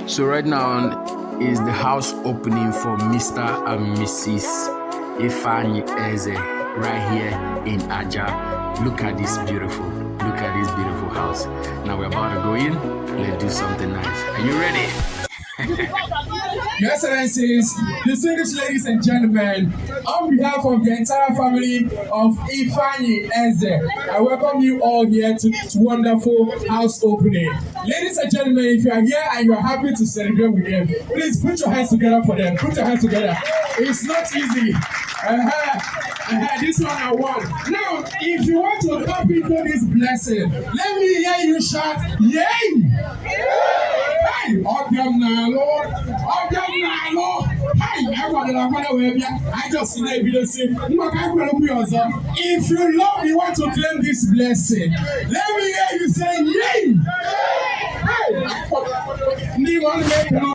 So right now is the house opening for Mr. and Mrs. Ifeanyi Eze right here in AJAH. Look at this beautiful house. Now we're about to go in. Let's do something nice. Are you ready? Your Excellencies, distinguished ladies and gentlemen, on behalf of the entire family of Ifeanyi Eze, I welcome you all here to this wonderful house opening. Ladies and gentlemen, if you are here and you are happy to celebrate with them, please put your hands together for them. Put your hands together. It's not easy. This one I want. Now, if you want to tap into this blessing, let me hear you shout, yay! Hey, Obiam Nalo! Hey, I just see that video saying, if you love, you want to claim this blessing, let me hear you say, yay! Hey!